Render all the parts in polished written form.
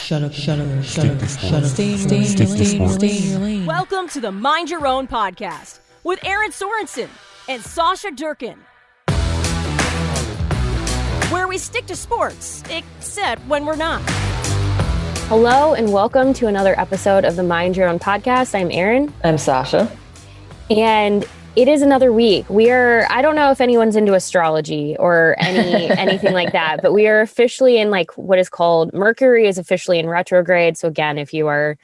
Stay in your lane. Welcome to the Mind Your Own podcast with Aaron Sorensen and Sausha Durkin, where we stick to sports, except when we're not. Hello and welcome to another episode of the Mind Your Own podcast. I'm Erin. I'm Sausha. And it is another week. I don't know if anyone's into astrology or anything like that, but we are officially in like what is called Mercury is officially in retrograde. So again, if you are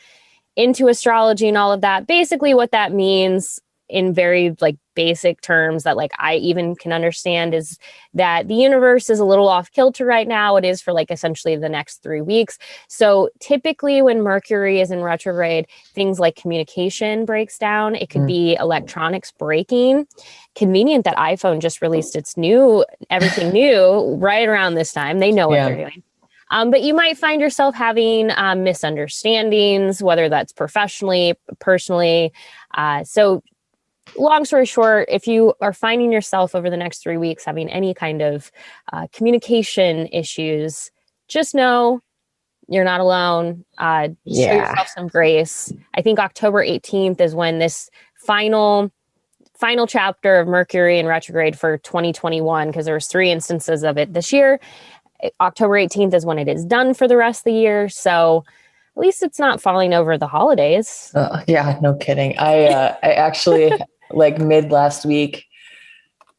into astrology and all of that, basically what that means in very like basic terms that like I even can understand is that the universe is a little off kilter right now. It is for like essentially the next 3 weeks. So typically when Mercury is in retrograde, things like communication breaks down. It could be electronics breaking. Convenient that iPhone just released everything new right around this time. They know what they're doing. But you might find yourself having misunderstandings, whether that's professionally, personally. So long story short, if you are finding yourself over the next 3 weeks having any kind of communication issues, just know you're not alone. Show yourself some grace. I think October 18th is when this final chapter of Mercury in retrograde for 2021, because there was 3 instances of it this year. October 18th is when it is done for the rest of the year. So at least it's not falling over the holidays. Yeah, no kidding. I actually, like mid last week,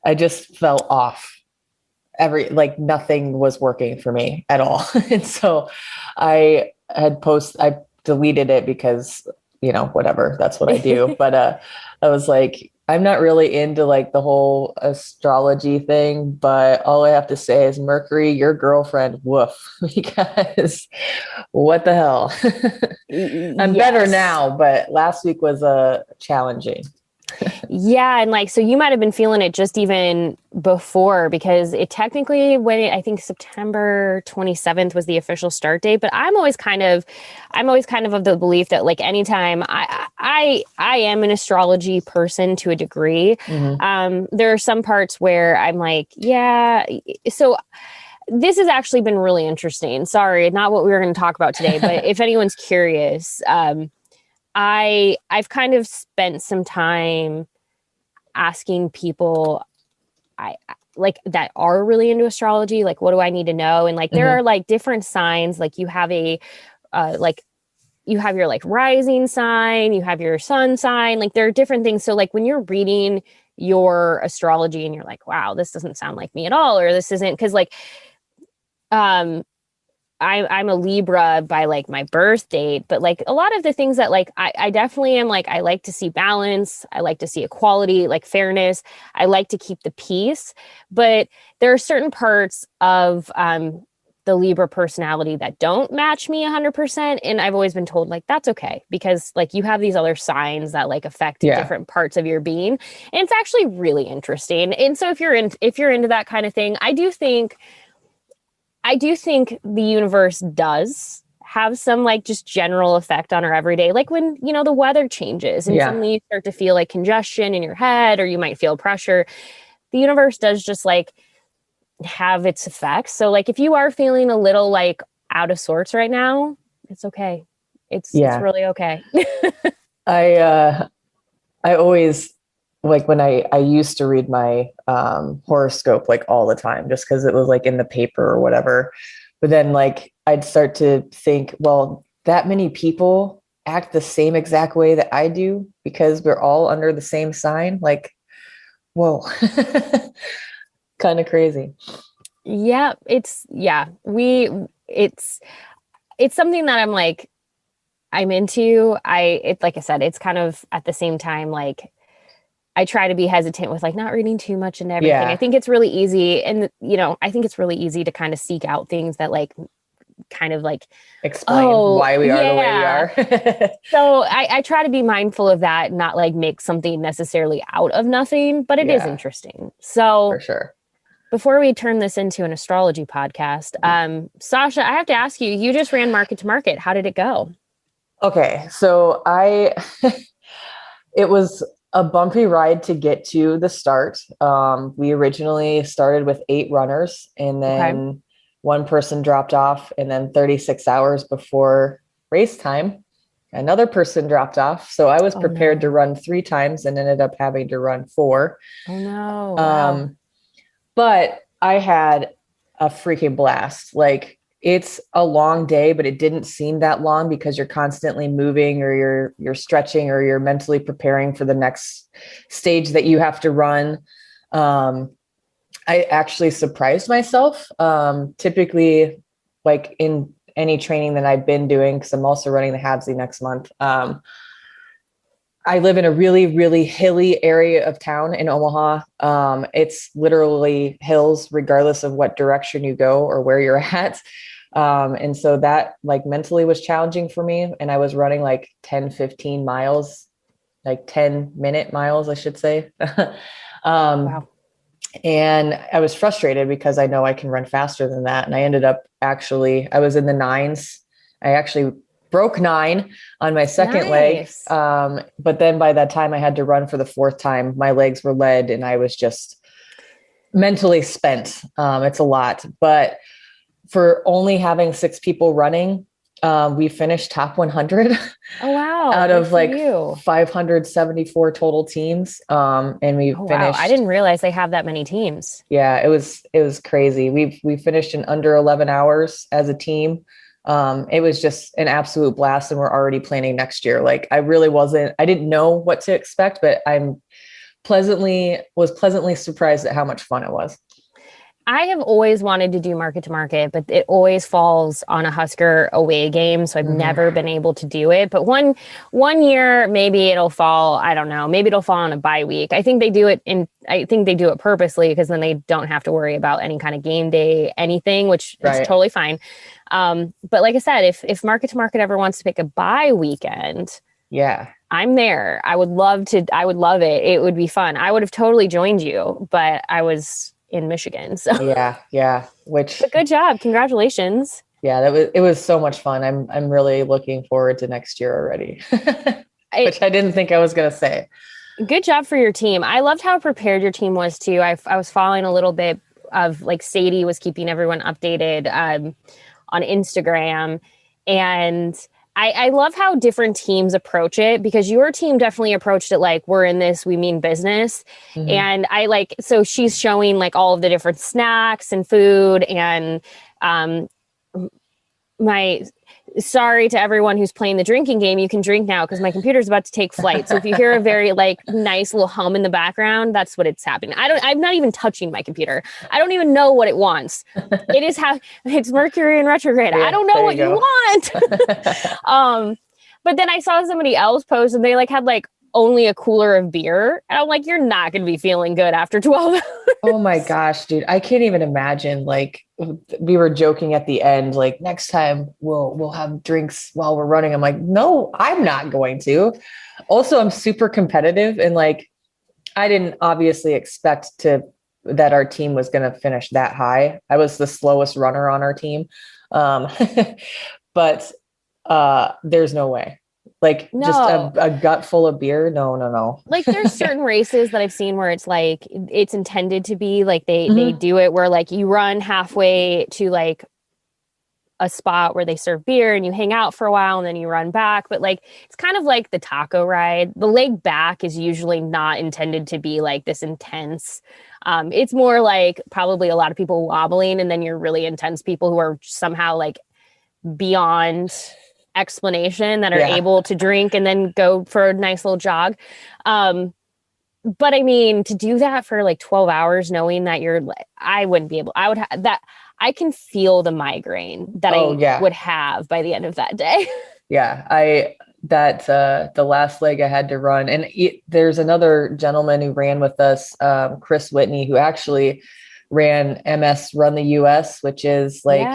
I just fell off. Nothing was working for me at all. And so I deleted it because, whatever, that's what I do. But I was like, I'm not really into like the whole astrology thing, but all I have to say is Mercury, your girlfriend, woof, because what the hell? I'm better now, but last week was challenging. Yeah. And like, so you might've been feeling it just even before, because it technically I think September 27th was the official start date, but I'm always kind of of the belief that like anytime I am an astrology person to a degree. There are some parts where I'm like, yeah. So this has actually been really interesting. Sorry, not what we were going to talk about today, but if anyone's curious, I've kind of spent some time asking people that are really into astrology, like, what do I need to know? And like, there are like different signs, like you have you have your like rising sign, you have your sun sign, like there are different things. So like when you're reading your astrology and you're like, wow, this doesn't sound like me at all, or this isn't, because like, I'm a Libra by like my birth date, but like a lot of the things that like I definitely am like, I like to see balance. I like to see equality, like fairness. I like to keep the peace, but there are certain parts of the Libra personality that don't match me 100%. And I've always been told like, that's okay, because like you have these other signs that like affect different parts of your being. And it's actually really interesting. And so if you're into that kind of thing, I do think the universe does have some like just general effect on our everyday, like when, the weather changes and suddenly you start to feel like congestion in your head, or you might feel pressure. The universe does just like have its effects. So like, if you are feeling a little like out of sorts right now, it's okay. It's really okay. I always, like when I used to read my horoscope like all the time, just because it was like in the paper or whatever. But then like I'd start to think, well, that many people act the same exact way that I do because we're all under the same sign. Like, whoa, kind of crazy. Yeah, it's something that I'm into. Like I said, it's kind of at the same time, like, I try to be hesitant with like not reading too much into everything. I think it's really easy. And, I think it's really easy to kind of seek out things that like kind of like explain why we are the way we are. So I try to be mindful of that, not like make something necessarily out of nothing, but it is interesting. So for sure. Before we turn this into an astrology podcast, Sausha, I have to ask you, you just ran market to market. How did it go? Okay. So it was a bumpy ride to get to the start. We originally started with 8 runners, and then one person dropped off, and then 36 hours before race time, another person dropped off. So I was prepared to run 3 times and ended up having to run 4. Oh no. Wow. But I had a freaking blast. Like, it's a long day, but it didn't seem that long because you're constantly moving, or you're stretching, or you're mentally preparing for the next stage that you have to run. I actually surprised myself. Typically, like in any training that I've been doing, because I'm also running the Habsy next month. I live in a really, really hilly area of town in Omaha. It's literally hills, regardless of what direction you go or where you're at. And so that like mentally was challenging for me. And I was running like 10, 15 miles, like 10-minute miles, I should say. Wow. And I was frustrated because I know I can run faster than that. And I ended up I was in the 9s. I actually broke 9 on my second leg. But then by that time I had to run for the 4th time, my legs were lead and I was just mentally spent. It's a lot, but for only having 6 people running, we finished top 100. Oh, wow. Out of like 574 total teams. And we finished. Wow. I didn't realize they have that many teams. Yeah, it was crazy. We finished in under 11 hours as a team. It was just an absolute blast, and we're already planning next year. Like, I didn't know what to expect, but was pleasantly surprised at how much fun it was. I have always wanted to do market to market, but it always falls on a Husker away game. So I've never been able to do it. But one year, maybe it'll fall. I don't know. Maybe it'll fall on a bye week. I think they do it purposely, because then they don't have to worry about any kind of game day, anything, which is totally fine. But like I said, if market to market ever wants to pick a bye weekend, yeah, I'm there. I would love it. It would be fun. I would have totally joined you, but I was in Michigan. So yeah. But good job. Congratulations. Yeah, it was so much fun. I'm really looking forward to next year already. Which I didn't think I was going to say. Good job for your team. I loved how prepared your team was too. I was following a little bit of, like, Sadie was keeping everyone updated on Instagram, and I love how different teams approach it, because your team definitely approached it like, we're in this, we mean business. And so she's showing like all of the different snacks and food, and sorry to everyone who's playing the drinking game, you can drink now because my computer's about to take flight. So if you hear a very like nice little hum in the background, that's what it's happening. I'm not even touching my computer. I don't even know what it wants. It's Mercury in retrograde. I don't know what you want. But then I saw somebody else post, and they like had like only a cooler of beer. And I'm like, you're not going to be feeling good after 12 hours. Oh my gosh, dude. I can't even imagine. Like, we were joking at the end, like, next time we'll have drinks while we're running. I'm like, no, I'm not going to. Also, I'm super competitive, and like, I didn't obviously expect that our team was going to finish that high. I was the slowest runner on our team. But there's no way. Like, just a gut full of beer. No. Like, there's certain races that I've seen where it's like, it's intended to be like, they do it where like you run halfway to like a spot where they serve beer and you hang out for a while and then you run back. But like, it's kind of like the taco ride. The leg back is usually not intended to be like this intense. It's more like probably a lot of people wobbling, and then you're really intense people who are somehow like beyond explanation that are able to drink and then go for a nice little jog. But I mean, to do that for like 12 hours, knowing that I wouldn't be able, I can feel the migraine that I would have by the end of that day. Yeah. The last leg I had to run, and there's another gentleman who ran with us, Chris Whitney, who actually ran MS Run the US, which is like,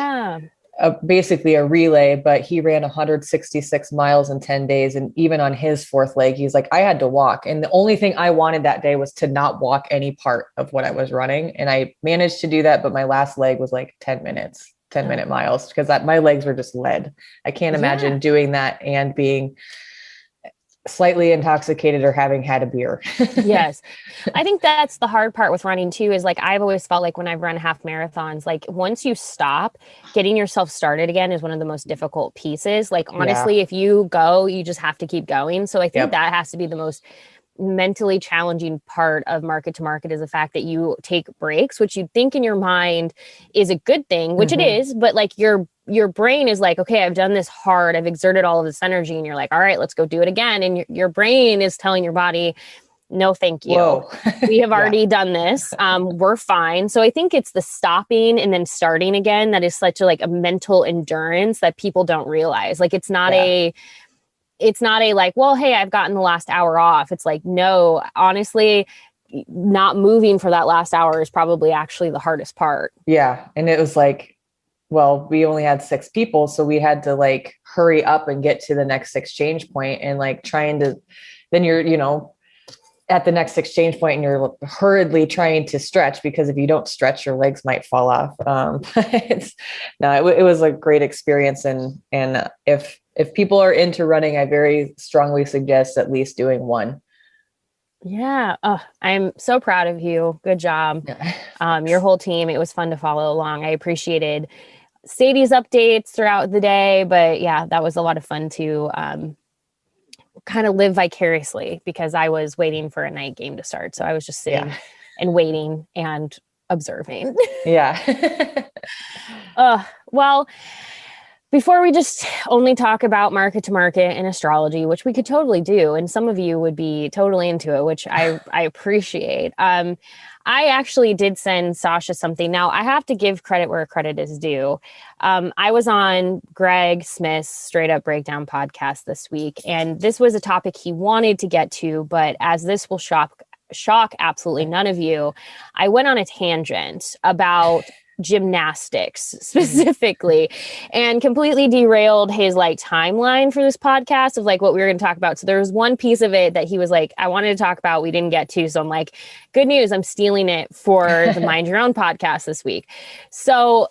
basically a relay, but he ran 166 miles in 10 days. And even on his 4th leg, he's like, I had to walk. And the only thing I wanted that day was to not walk any part of what I was running. And I managed to do that. But my last leg was like 10-minute miles, because my legs were just lead. I can't imagine doing that and being slightly intoxicated or having had a beer. Yes. I think that's the hard part with running too, is like, I've always felt like when I've run half marathons, like once you stop, getting yourself started again is one of the most difficult pieces. Like, honestly, Yeah. if you go, you just have to keep going. So I think Yep. that has to be the most mentally challenging part of market to market, is the fact that you take breaks, which you think in your mind is a good thing, which it is, but like your brain is like, okay, I've done this hard, I've exerted all of this energy, and you're like, all right, let's go do it again. And your brain is telling your body, no, thank you. Whoa. We have Yeah. already done this. We're fine. So I think it's the stopping and then starting again that is such a like a mental endurance that people don't realize. Like, it's not a like, well, hey, I've gotten the last hour off. It's like, no, honestly, not moving for that last hour is probably actually the hardest part. Yeah. And it was like, well, we only had 6 people, so we had to like hurry up and get to the next exchange point, and like trying to, then you're, at the next exchange point and you're hurriedly trying to stretch, because if you don't stretch, your legs might fall off. It was a great experience. And if people are into running, I very strongly suggest at least doing one. Yeah. Oh, I'm so proud of you. Good job. Your whole team. It was fun to follow along. I appreciated Sadie's updates throughout the day, but yeah, that was a lot of fun to kind of live vicariously, because I was waiting for a night game to start. So I was just sitting and waiting and observing. Yeah. Well, before we just only talk about market to market and astrology, which we could totally do, and some of you would be totally into it, which I appreciate. I actually did send Sausha something. Now, I have to give credit where credit is due. I was on Greg Smith's Straight Up Breakdown podcast this week, and this was a topic he wanted to get to, but as this will shock absolutely none of you, I went on a tangent about gymnastics specifically, and completely derailed his like timeline for this podcast of like what we were going to talk about. So there was one piece of it that he was like, I wanted to talk about, we didn't get to. So I'm like, good news, I'm stealing it for the Mind Your Own podcast this week. So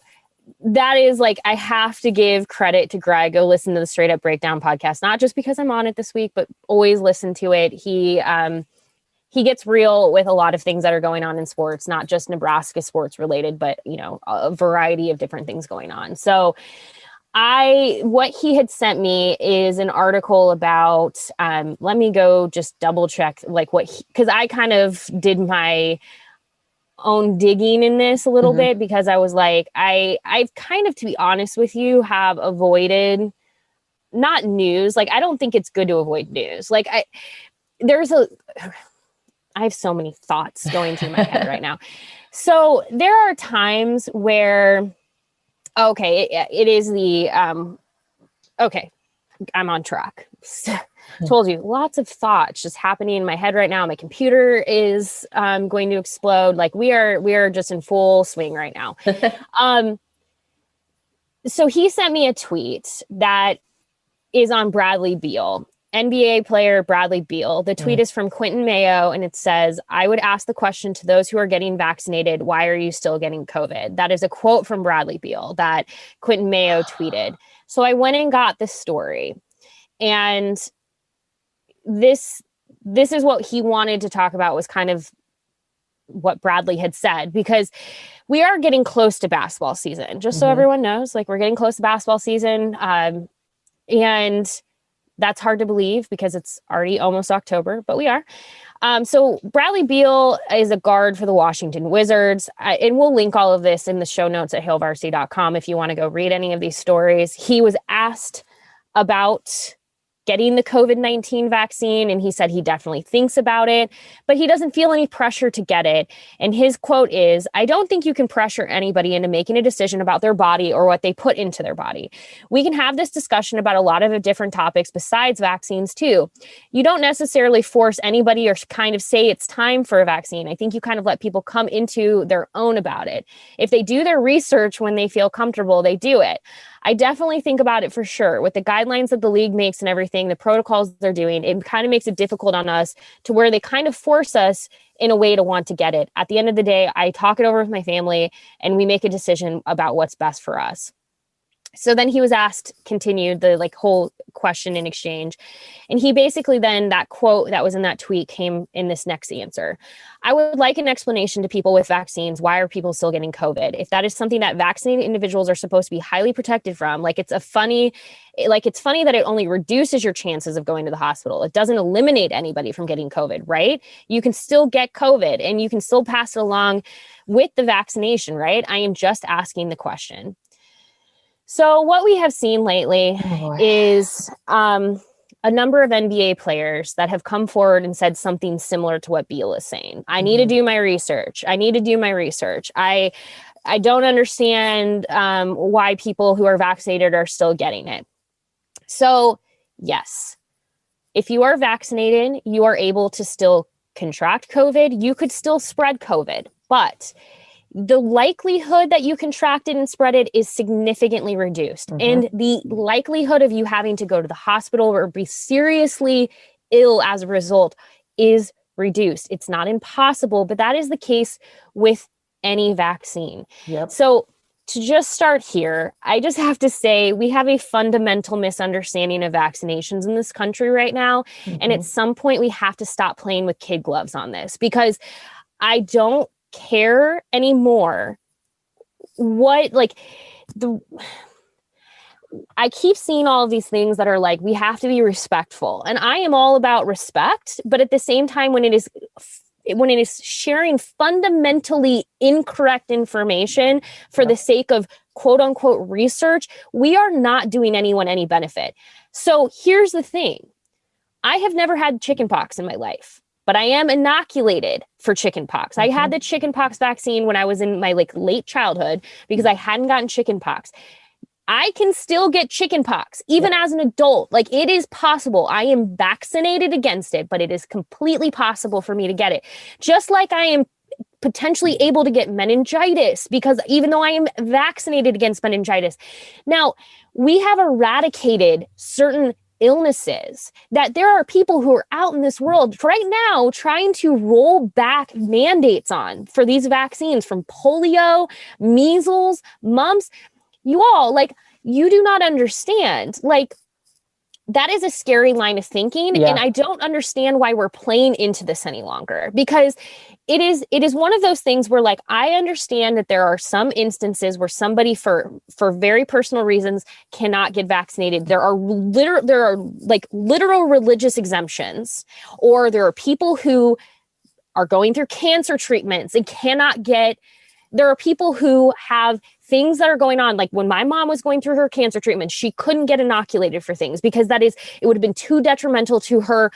that is like, I have to give credit to Greg. Go listen to the Straight Up Breakdown podcast, not just because I'm on it this week, but always listen to it. He gets real with a lot of things that are going on in sports, not just Nebraska sports related, but, a variety of different things going on. So what he had sent me is an article about, let me go just double check like because I kind of did my own digging in this a little bit, because I was like, I've kind of, to be honest with you, have avoided not news. Like, I don't think it's good to avoid news. Like I have so many thoughts going through my head right now. So there are times where, it is the, okay, I'm on track. Told you, lots of thoughts just happening in my head right now. My computer is going to explode. Like we are just in full swing right now. So he sent me a tweet that is on Bradley Beal. NBA player Bradley Beal. The tweet is from Quentin Mayo, and it says, I would ask the question to those who are getting vaccinated, why are you still getting COVID? That is a quote from Bradley Beal that Quentin Mayo tweeted. So I went and got this story, and this is what he wanted to talk about, was kind of what Bradley had said, because we are getting close to basketball season, just so everyone knows, like we're getting close to basketball season. And that's hard to believe because it's already almost October, but we are. So Bradley Beal is a guard for the Washington Wizards. And we'll link all of this in the show notes at hailvarsity.com if you want to go read any of these stories. He was asked about getting the COVID-19 vaccine, and he said he definitely thinks about it, but he doesn't feel any pressure to get it. And his quote is, I don't think you can pressure anybody into making a decision about their body or what they put into their body. We can have this discussion about a lot of different topics besides vaccines too. You don't necessarily force anybody or kind of say it's time for a vaccine. I think you kind of let people come into their own about it. If they do their research when they feel comfortable, they do it. I definitely think about it for sure. With the guidelines that the league makes and everything, the protocols they're doing, it kind of makes it difficult on us to where they kind of force us in a way to want to get it. At the end of the day, I talk it over with my family and we make a decision about what's best for us. So then he was asked, continued the like whole question and exchange. And he basically then, that quote that was in that tweet came in this next answer. I would like an explanation to people with vaccines. Why are people still getting COVID? If that is something that vaccinated individuals are supposed to be highly protected from, it's funny that it only reduces your chances of going to the hospital. It doesn't eliminate anybody from getting COVID, right? You can still get COVID and you can still pass it along with the vaccination, right? I am just asking the question. So what we have seen lately is a number of NBA players that have come forward and said something similar to what Beal is saying. I need to do my research. I don't understand why people who are vaccinated are still getting it. So yes, if you are vaccinated, you are able to still contract COVID. You could still spread COVID, but the likelihood that you contracted and spread it is significantly reduced. And the likelihood of you having to go to the hospital or be seriously ill as a result is reduced. It's not impossible, but that is the case with any vaccine. Yep. So to just start here, I just have to say we have a fundamental misunderstanding of vaccinations in this country right now. And at some point we have to stop playing with kid gloves on this, because I don't care anymore I keep seeing all of these things that are like, we have to be respectful, and I am all about respect, but at the same time, when it is sharing fundamentally incorrect information for the sake of quote unquote research, we are not doing anyone any benefit. So here's the thing. I have never had chickenpox in my life, but I am inoculated for chickenpox. I had the chickenpox vaccine when I was in my late childhood because I hadn't gotten chickenpox. I can still get chickenpox even as an adult. It is possible. I am vaccinated against it, but it is completely possible for me to get it. Just like I am potentially able to get meningitis, because even though I am vaccinated against meningitis. Now, we have eradicated certain illnesses that there are people who are out in this world right now trying to roll back mandates on for these vaccines, from polio, measles, mumps. You all, you do not understand. That is a scary line of thinking. Yeah. And I don't understand why we're playing into this any longer, because it is one of those things where I understand that there are some instances where somebody for very personal reasons cannot get vaccinated. There are literal religious exemptions, or there are people who are going through cancer treatments and cannot get. There are people who have things that are going on. Like when my mom was going through her cancer treatment, she couldn't get inoculated for things because it would have been too detrimental to her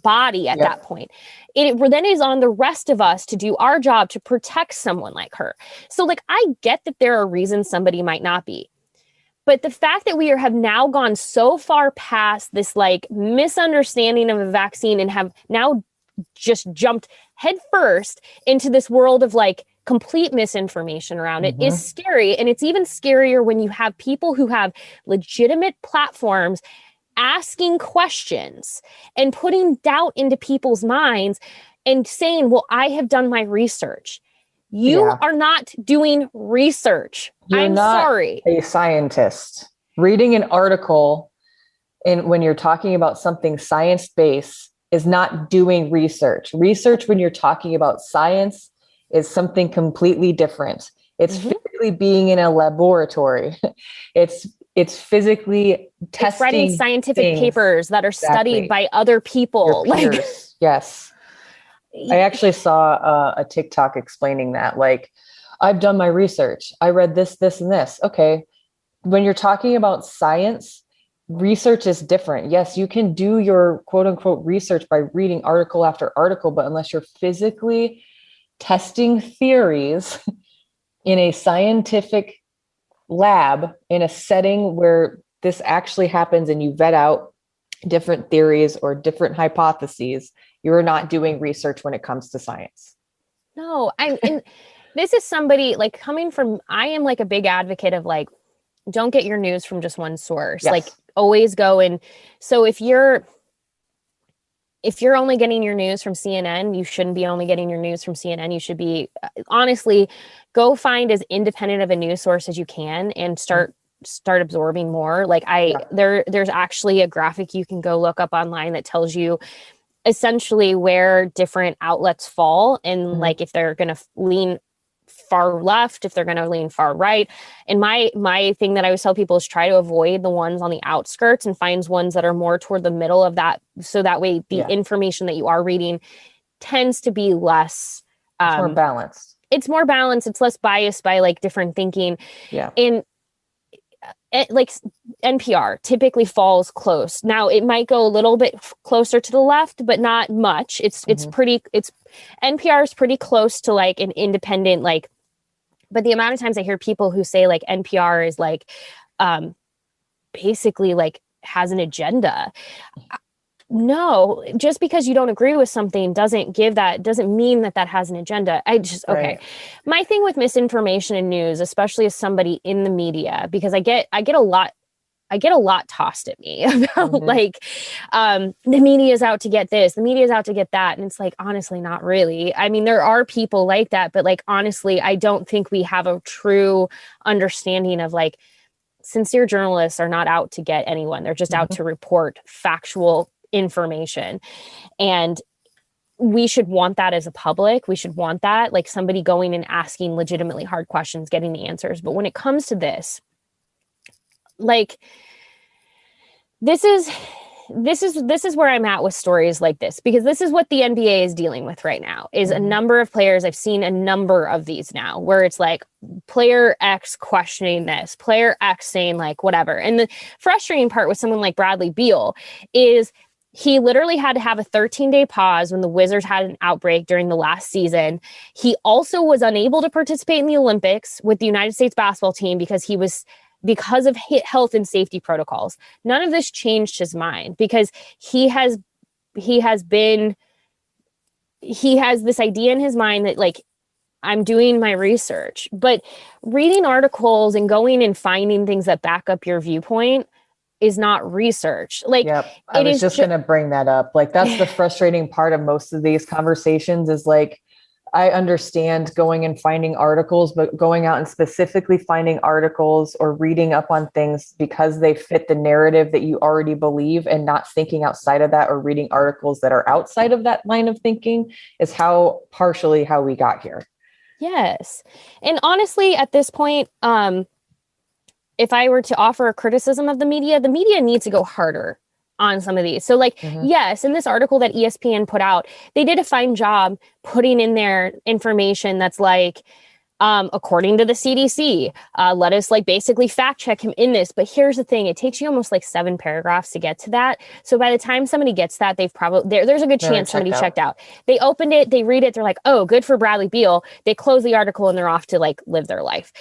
body at that point. It then is on the rest of us to do our job to protect someone like her. So I get that there are reasons somebody might not be. But the fact that we have now gone so far past this misunderstanding of a vaccine and have now just jumped headfirst into this world of complete misinformation around it is scary. And it's even scarier when you have people who have legitimate platforms asking questions and putting doubt into people's minds and saying, well, I have done my research. You are not doing research. You're not sorry. A scientist. Reading an article and when you're talking about something science-based is not doing research. Research when you're talking about science is something completely different. It's physically being in a laboratory. It's physically testing. It's writing scientific papers that are studied by other people. Yes. I actually saw a TikTok explaining that. I've done my research. I read this, this, and this. Okay. When you're talking about science, research is different. Yes, you can do your quote unquote research by reading article after article, but unless you're physically testing theories in a scientific lab in a setting where this actually happens and you vet out different theories or different hypotheses, you're not doing research when it comes to science. No, and this is somebody coming from, I am a big advocate of don't get your news from just one source. Yes. Always go. And so if you're only getting your news from CNN, you shouldn't be only getting your news from CNN. You should be, honestly, go find as independent of a news source as you can and start start absorbing more. Like there's actually a graphic you can go look up online that tells you essentially where different outlets fall, and like if they're going to lean far left, if they're going to lean far right. And my thing that I always tell people is try to avoid the ones on the outskirts and find ones that are more toward the middle of that. So that way the information that you are reading tends to be less, it's more balanced. It's more balanced. It's less biased by like different thinking. Yeah. And like NPR typically falls close. Now it might go a little bit closer to the left, but not much. NPR is pretty close to like an independent, like, but the amount of times I hear people who say like NPR is like, basically like has an agenda. No, just because you don't agree with something doesn't mean that has an agenda. Okay. My thing with misinformation and news, especially as somebody in the media, because I get a lot tossed at me about like, the media is out to get this, the media is out to get that. And it's like, honestly, not really. I mean, there are people like that, but like, honestly, I don't think we have a true understanding of like, sincere journalists are not out to get anyone. They're just out to report factual information. And we should want that as a public. We should want that, like somebody going and asking legitimately hard questions, getting the answers. But when it comes to this, like, this is where I'm at with stories like this, because this is what the NBA is dealing with right now, is a number of players. I've seen a number of these now where it's like player X questioning this, player X saying like whatever. And the frustrating part with someone like Bradley Beal is he literally had to have a 13-day pause when the Wizards had an outbreak during the last season. He also was unable to participate in the Olympics with the United States basketball team because of health and safety protocols. None of this changed his mind, because he has this idea in his mind that like, I'm doing my research, but reading articles and going and finding things that back up your viewpoint is not research. Like, I was just going to bring that up. Like, that's the frustrating part of most of these conversations is like, I understand going and finding articles, but going out and specifically finding articles or reading up on things because they fit the narrative that you already believe and not thinking outside of that, or reading articles that are outside of that line of thinking, is partially how we got here. Yes. And honestly, at this point, if I were to offer a criticism of the media needs to go harder on some of these. So like, yes, in this article that ESPN put out, they did a fine job putting in their information that's like, according to the CDC, let us like basically fact check him in this. But here's the thing, it takes you almost like 7 paragraphs to get to that. So by the time somebody gets that, they've probably, there's a good chance somebody checked out. They opened it, they read it, they're like, oh, good for Bradley Beal. They close the article and they're off to like live their life.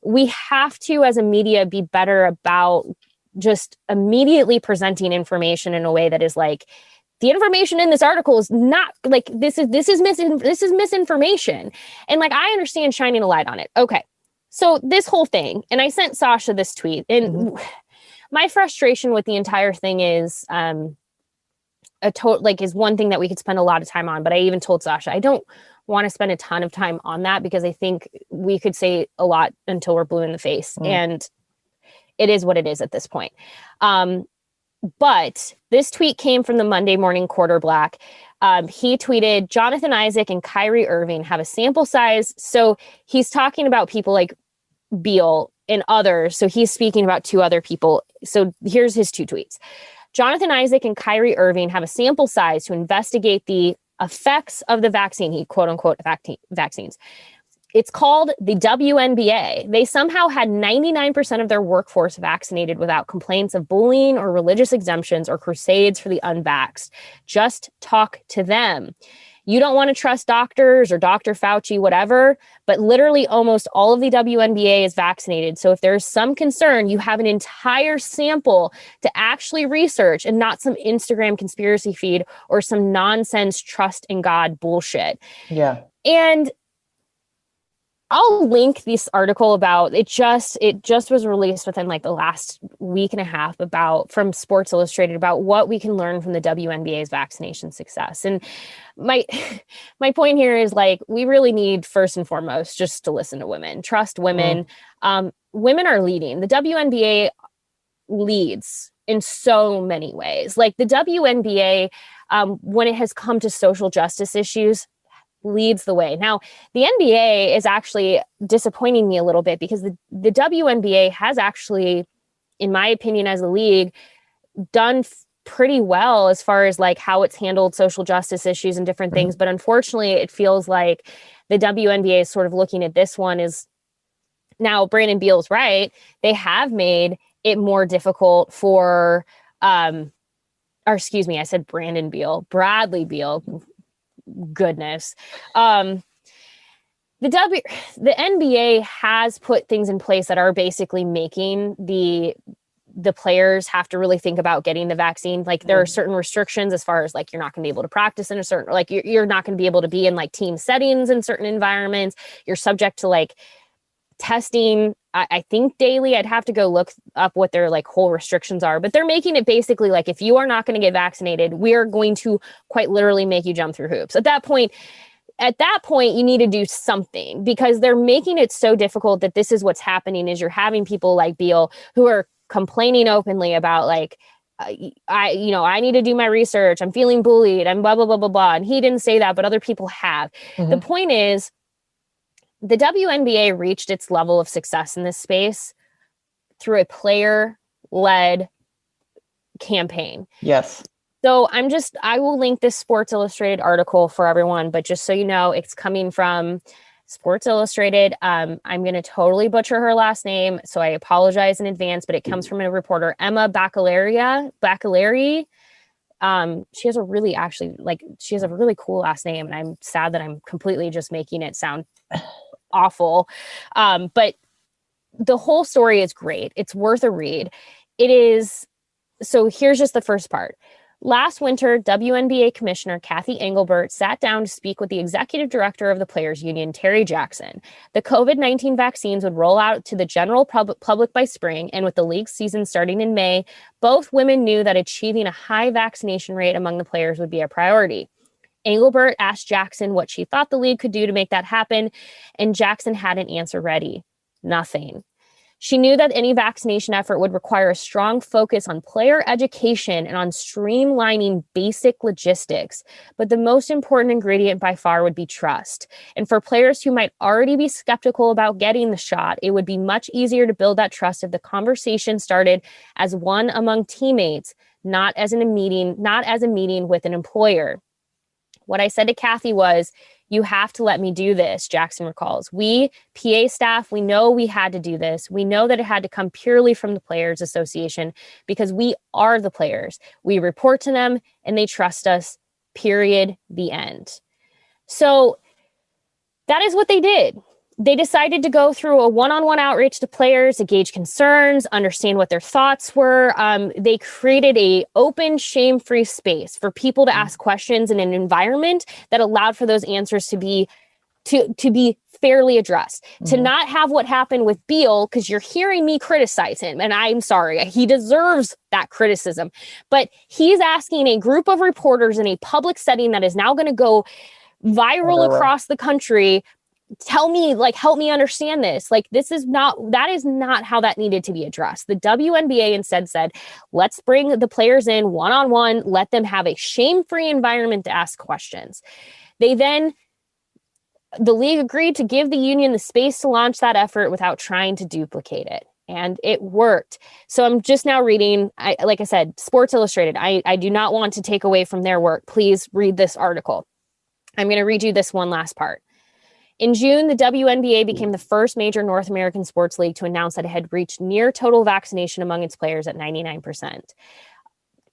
We have to, as a media, be better about just immediately presenting information in a way that is like, the information in this article is not like, this is misinformation. And like, I understand shining a light on it. Okay. So this whole thing, and I sent Sausha this tweet, and my frustration with the entire thing is, is one thing that we could spend a lot of time on, but I even told Sausha, I don't want to spend a ton of time on that, because I think we could say a lot until we're blue in the face. And it is what it is at this point. But this tweet came from the Monday Morning Quarterback. He tweeted, Jonathan Isaac and Kyrie Irving have a sample size. So he's talking about people like Beal and others. So he's speaking about 2 other people. So here's his 2 tweets. Jonathan Isaac and Kyrie Irving have a sample size to investigate the effects of the vaccine, he quote unquote vaccines. It's called the Wnba. They somehow had 99% of their workforce vaccinated without complaints of bullying or religious exemptions or crusades for the unvaxxed. Just talk to them. You don't want to trust doctors or Dr. Fauci, whatever, but literally almost all of the Wnba is vaccinated. So if there's some concern, you have an entire sample to actually research, and not some Instagram conspiracy feed or some nonsense trust in God bullshit. Yeah. And I'll link this article about it. Just was released within like the last week and a half from Sports Illustrated about what we can learn from the WNBA's vaccination success. And my point here is like, we really need, first and foremost, just to listen to women, trust women. women are leading. The WNBA leads in so many ways. Like the WNBA, when it has come to social justice issues, leads the way. Now, the NBA is actually disappointing me a little bit because the WNBA has actually, in my opinion, as a league, done pretty well as far as like how it's handled social justice issues and different things. But unfortunately, it feels like the WNBA is sort of looking at this one as, now Brandon Beal's right. They have made it more difficult for, or excuse me, I said Brandon Beal, Bradley Beal. Goodness. The NBA has put things in place that are basically making the players have to really think about getting the vaccine. Like there are certain restrictions as far as like, you're not going to be able to practice in a certain, like you're not going to be able to be in like team settings in certain environments. You're subject to like testing, I think daily. I'd have to go look up what their like whole restrictions are, but they're making it basically like, if you are not going to get vaccinated, we are going to quite literally make you jump through hoops. At that point, you need to do something, because they're making it so difficult that this is what's happening is you're having people like Beal who are complaining openly about like, I need to do my research. I'm feeling bullied. I'm blah, blah, blah, blah, blah. And he didn't say that, but other people have. The point is, the WNBA reached its level of success in this space through a player-led campaign. Yes. So I will link this Sports Illustrated article for everyone, but just so you know, it's coming from Sports Illustrated. I'm going to totally butcher her last name, so I apologize in advance, but it comes from a reporter, Wnba Baccalari. She has a really cool last name, and I'm sad that I'm completely just making it sound awful. But the whole story is great. It's worth a read. It is. So here's just the first part. Last winter, WNBA Commissioner Kathy Engelbert sat down to speak with the executive director of the Players Union, Terry Jackson. The COVID-19 vaccines would roll out to the general public by spring, and with the league season starting in May, both women knew that achieving a high vaccination rate among the players would be a priority. Engelbert asked Jackson what she thought the league could do to make that happen, and Jackson had an answer ready. Nothing. She knew that any vaccination effort would require a strong focus on player education and on streamlining basic logistics. But the most important ingredient by far would be trust. And for players who might already be skeptical about getting the shot, it would be much easier to build that trust if the conversation started as one among teammates, not as a meeting with an employer. What I said to Kathy was, you have to let me do this, Jackson recalls. We, PA staff, we know we had to do this. We know that it had to come purely from the Players Association because we are the players. We report to them and they trust us, period, the end. So that is what they did. They decided to go through a one-on-one outreach to players to gauge concerns, understand what their thoughts were. They created a open, shame-free space for people to ask questions in an environment that allowed for those answers to be fairly addressed. To not have what happened with Beal, because you're hearing me criticize him, and I'm sorry, he deserves that criticism. But he's asking a group of reporters in a public setting that is now going to go viral across the country, tell me, like, help me understand this. Like, that is not how that needed to be addressed. The WNBA instead said, let's bring the players in one-on-one, let them have a shame-free environment to ask questions. The league agreed to give the union the space to launch that effort without trying to duplicate it. And it worked. So I'm just now reading, like I said, Sports Illustrated. I do not want to take away from their work. Please read this article. I'm going to read you this one last part. In June, the WNBA became the first major North American sports league to announce that it had reached near total vaccination among its players at 99%.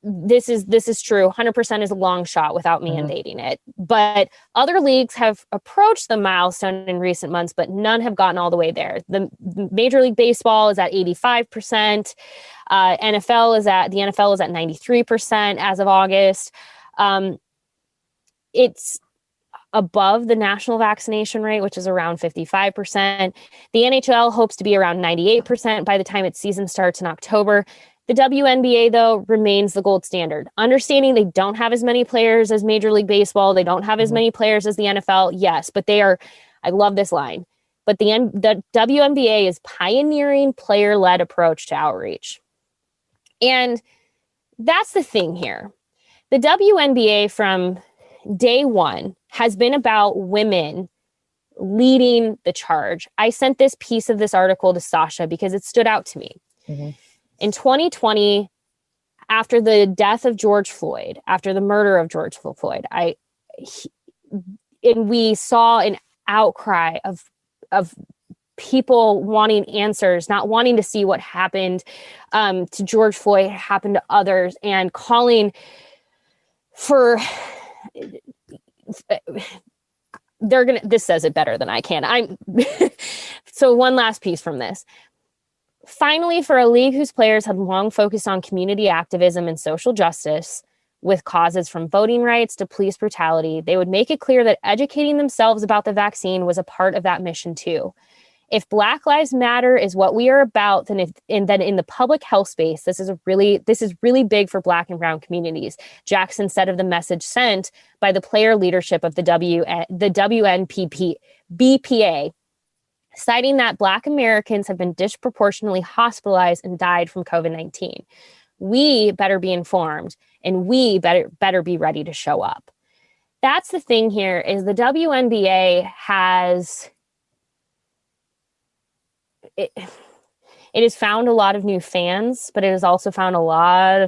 This is true. 100% is a long shot without mandating it. But other leagues have approached the milestone in recent months, but none have gotten all the way there. The Major League Baseball is at 85%. The NFL is at 93% as of August. It's above the national vaccination rate, which is around 55%. The NHL hopes to be around 98% by the time its season starts in October. The WNBA, though, remains the gold standard. Understanding they don't have as many players as Major League Baseball, they don't have as many players as the NFL, yes, but they are, I love this line, but the WNBA is pioneering player-led approach to outreach. And that's the thing here. The WNBA from day one has been about women leading the charge. I sent this piece of this article to Sausha because it stood out to me. Mm-hmm. In 2020, after the death of George Floyd, after the murder of George Floyd, we saw an outcry of people wanting answers, not wanting to see what happened to George Floyd happened to others, and calling for this says it better than I can. So one last piece from this. Finally, for a league whose players had long focused on community activism and social justice, with causes from voting rights to police brutality, they would make it clear that educating themselves about the vaccine was a part of that mission too. If Black Lives Matter is what we are about, then in the public health space, this is really big for Black and brown communities. Jackson said of the message sent by the player leadership of the BPA, citing that Black Americans have been disproportionately hospitalized and died from COVID-19. We better be informed, and we better be ready to show up. That's the thing here, is the WNBA has it has found a lot of new fans, but it has also found a lot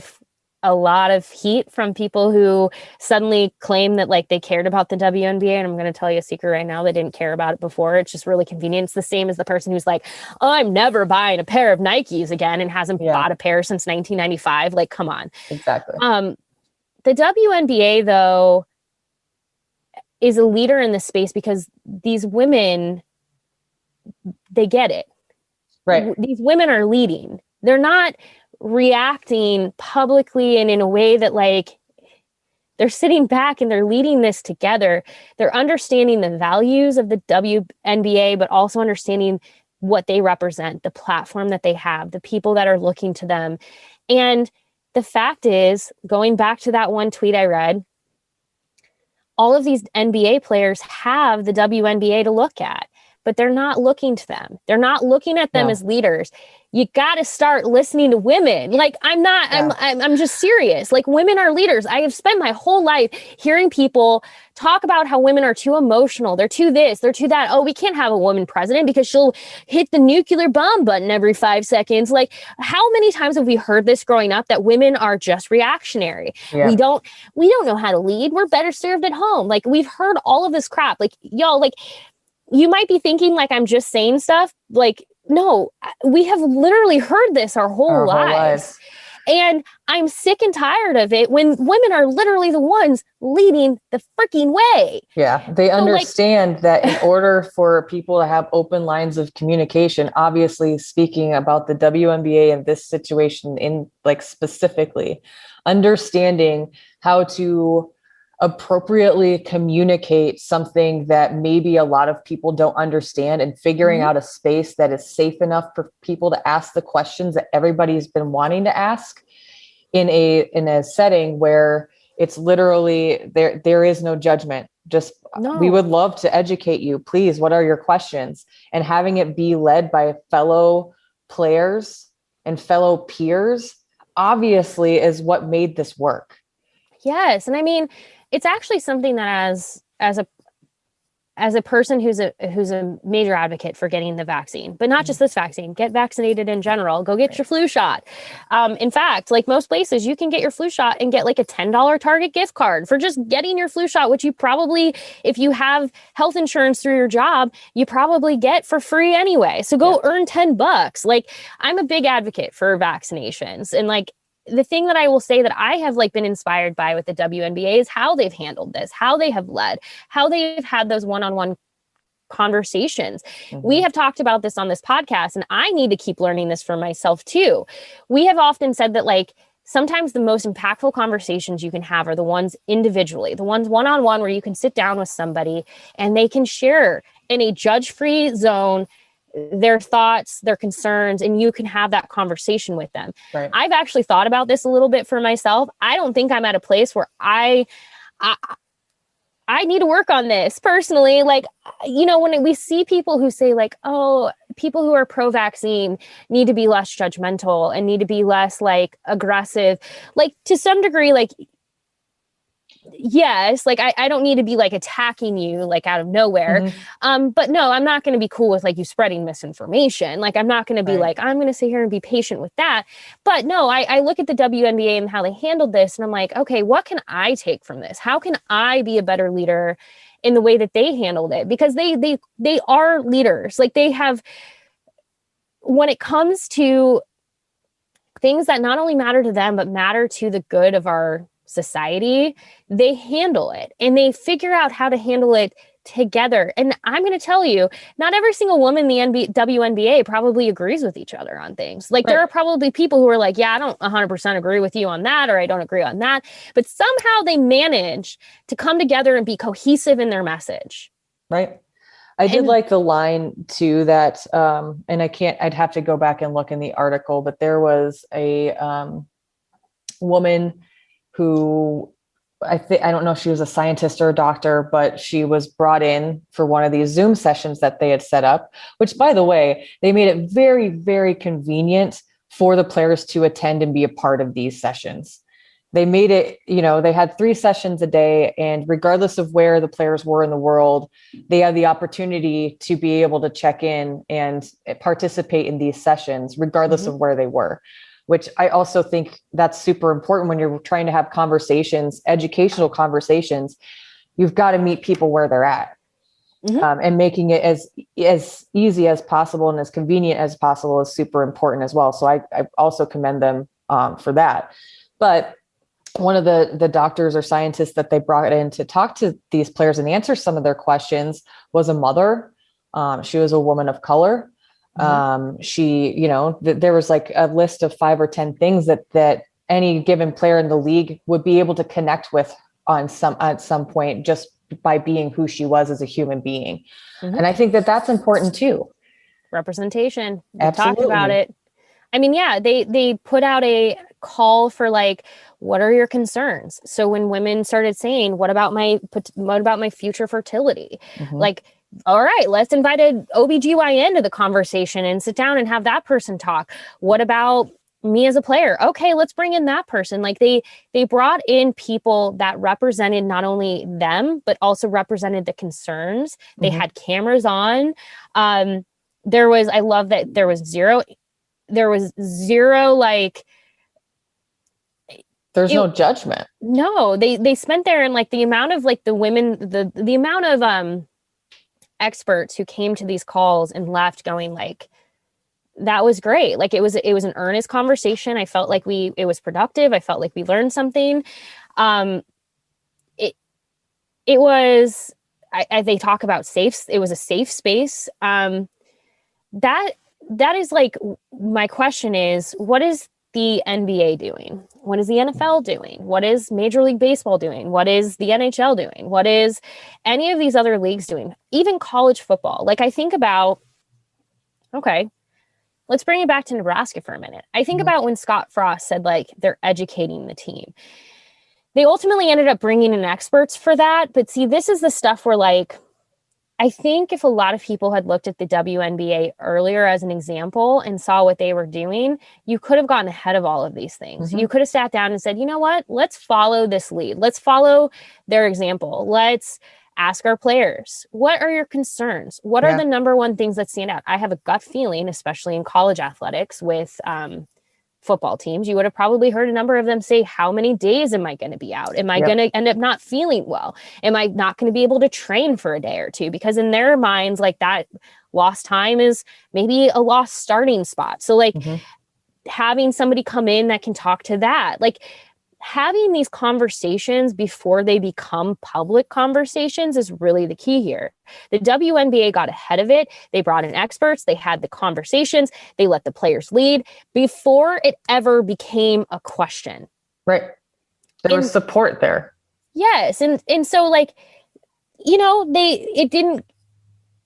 of heat from people who suddenly claim that like they cared about the WNBA. And I'm going to tell you a secret right now. They didn't care about it before. It's just really convenient. It's the same as the person who's like, oh, I'm never buying a pair of Nikes again and hasn't bought a pair since 1995. Like, come on. Exactly. The WNBA, though, is a leader in this space because these women, they get it. Right. These women are leading. They're not reacting publicly and in a way that like they're sitting back and they're leading this together. They're understanding the values of the WNBA, but also understanding what they represent, the platform that they have, the people that are looking to them. And the fact is, going back to that one tweet I read, all of these NBA players have the WNBA to look at, but they're not looking to them. They're not looking at them as leaders. You got to start listening to women. Like I'm just serious. Like, women are leaders. I have spent my whole life hearing people talk about how women are too emotional. They're too this, they're too that. Oh, we can't have a woman president because she'll hit the nuclear bomb button every 5 seconds. Like, how many times have we heard this growing up, that women are just reactionary? Yeah. We don't know how to lead. We're better served at home. Like, we've heard all of this crap. Like, y'all, like, you might be thinking like I'm just saying stuff. Like, no, we have literally heard this our whole lives. And I'm sick and tired of it when women are literally the ones leading the freaking way. Yeah, they understand that in order for people to have open lines of communication, obviously speaking about the WNBA and this situation in like specifically, understanding how to appropriately communicate something that maybe a lot of people don't understand, and figuring out a space that is safe enough for people to ask the questions that everybody's been wanting to ask in a setting where it's literally there is no judgment. We would love to educate you. Please, what are your questions? And having it be led by fellow players and fellow peers obviously is what made this work. Yes. And I mean, it's actually something that as a person who's a major advocate for getting the vaccine, but not just this vaccine, get vaccinated in general, go get your flu shot. In fact, like most places, you can get your flu shot and get like a $10 Target gift card for just getting your flu shot, which you probably, if you have health insurance through your job, you probably get for free anyway. So go earn $10. Like, I'm a big advocate for vaccinations, and like, the thing that I will say that I have like been inspired by with the WNBA is how they've handled this, how they have led, how they've had those one-on-one conversations. We have talked about this on this podcast, and I need to keep learning this for myself too. We have often said that like sometimes the most impactful conversations you can have are the ones individually, the ones one-on-one where you can sit down with somebody and they can share in a judge-free zone their thoughts, their concerns, and you can have that conversation with them. Right. I've actually thought about this a little bit for myself. I don't think I'm at a place where I I need to work on this personally. Like, when we see people who say like, oh, people who are pro-vaccine need to be less judgmental and need to be less like aggressive, like to some degree, like, yes, like I don't need to be like attacking you like out of nowhere. Mm-hmm. But no, I'm not going to be cool with like you spreading misinformation. Like I'm not going to be Right. like, I'm going to sit here and be patient with that. But no, I look at the WNBA and how they handled this and I'm like, okay, what can I take from this? How can I be a better leader in the way that they handled it? Because they are leaders. Like they have, when it comes to things that not only matter to them, but matter to the good of our society, they handle it and they figure out how to handle it together. And I'm going to tell you, not every single woman in the WNBA probably agrees with each other on things. Like there are probably people who are like, yeah, I don't 100% agree with you on that, or I don't agree on that. But somehow they manage to come together and be cohesive in their message. Right. I did like the line too that, and I'd have to go back and look in the article, but there was a woman who I don't know if she was a scientist or a doctor, but she was brought in for one of these Zoom sessions that they had set up, which by the way, they made it very, very convenient for the players to attend and be a part of these sessions. They made it, they had 3 sessions a day, and regardless of where the players were in the world, they had the opportunity to be able to check in and participate in these sessions, regardless of where they were, which I also think that's super important when you're trying to have conversations, educational conversations. You've got to meet people where they're at. And making it as easy as possible and as convenient as possible is super important as well. So I also commend them for that. But one of the doctors or scientists that they brought in to talk to these players and answer some of their questions was a mother. She was a woman of color. She, there was like a list of 5 or 10 things that any given player in the league would be able to connect with at some point, just by being who she was as a human being. And I think that that's important too. Representation. We Absolutely. talked about it. I mean, yeah, they put out a call for like, what are your concerns? So when women started saying, what about my future fertility? Like, all right, let's invite an OBGYN to the conversation and sit down and have that person talk. What about me as a player? Okay, let's bring in that person. Like they brought in people that represented not only them, but also represented the concerns. They had cameras on. I love that there was zero like, there's no judgment. No, they spent there, and like the amount of like the women, the amount of experts who came to these calls and left going like, that was great. Like it was an earnest conversation. I felt like it was productive. I felt like we learned something. It was, they talk about it was a safe space. That is like, my question is, what is the NBA doing? What is the NFL doing? What is Major League Baseball doing? What is the NHL doing? What is any of these other leagues doing? Even college football. Like I think about, okay, let's bring it back to Nebraska for a minute. I think about when Scott Frost said like, they're educating the team. They ultimately ended up bringing in experts for that. But see, this is the stuff where like, I think if a lot of people had looked at the WNBA earlier as an example and saw what they were doing, you could have gotten ahead of all of these things. You could have sat down and said, you know what, let's follow this lead. Let's follow their example. Let's ask our players, what are your concerns? What are the number one things that stand out? I have a gut feeling, especially in college athletics with football teams, you would have probably heard a number of them say, how many days am I going to be out? Am I going to end up not feeling well? Am I not going to be able to train for a day or two? Because in their minds, like that lost time is maybe a lost starting spot. So like having somebody come in that can talk to that, like having these conversations before they become public conversations is really the key here. The WNBA got ahead of it. They brought in experts. They had the conversations. They let the players lead before it ever became a question. Right. There was support there. Yes. And so like,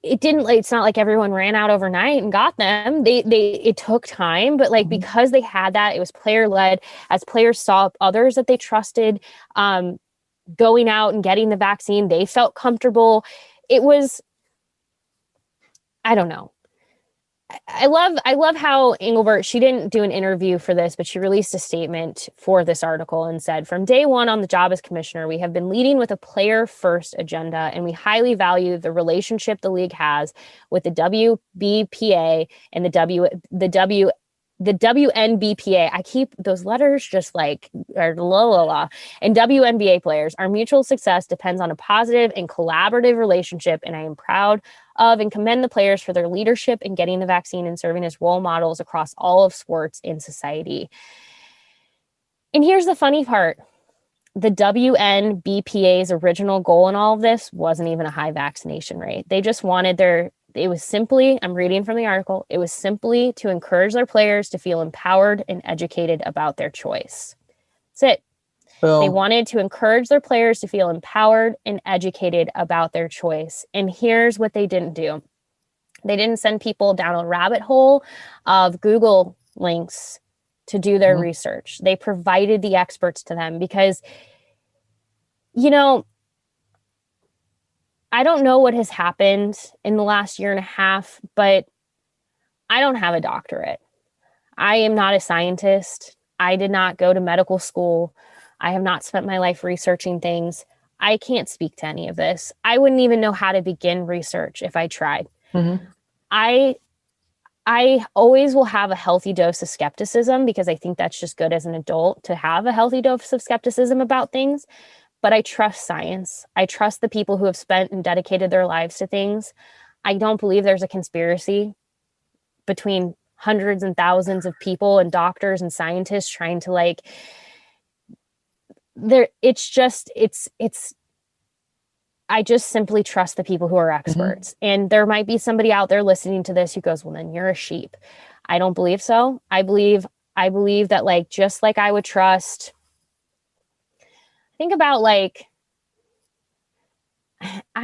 it's not like everyone ran out overnight and got them. It took time, but like, because they had that, it was player led. As players saw others that they trusted, going out and getting the vaccine. They felt comfortable. It was, I don't know. I love how Engelbert, she didn't do an interview for this, but she released a statement for this article and said, from day one on the job as commissioner, we have been leading with a player first agenda, and we highly value the relationship the league has with the WBPA and the WNBPA. I keep those letters just like, or and WNBA players. Our mutual success depends on a positive and collaborative relationship, and I am proud of and commend the players for their leadership in getting the vaccine and serving as role models across all of sports in society. And here's the funny part. The WNBPA's original goal in all of this wasn't even a high vaccination rate. They just wanted it was simply, I'm reading from the article, it was simply to encourage their players to feel empowered and educated about their choice. That's it. Boom. They wanted to encourage their players to feel empowered and educated about their choice. And here's what they didn't do. They didn't send people down a rabbit hole of Google links to do their research. They provided the experts to them because, you know, I don't know what has happened in the last year and a half, but I don't have a doctorate. I am not a scientist. I did not go to medical school. I have not spent my life researching things. I can't speak to any of this. I wouldn't even know how to begin research if I tried. Mm-hmm. I always will have a healthy dose of skepticism because I think that's just good as an adult to have a healthy dose of skepticism about things. But I trust science. I trust the people who have spent and dedicated their lives to things. I don't believe there's a conspiracy between hundreds and thousands of people and doctors and scientists trying to I just simply trust the people who are experts. And there might be somebody out there listening to this who goes, well, then you're a sheep. I don't believe so. I believe that just like I would trust, think about I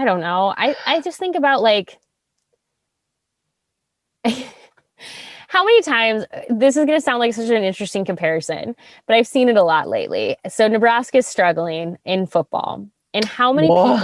don't know. I just think about how many times, this is going to sound like such an interesting comparison, but I've seen it a lot lately. So Nebraska is struggling in football. And how many people?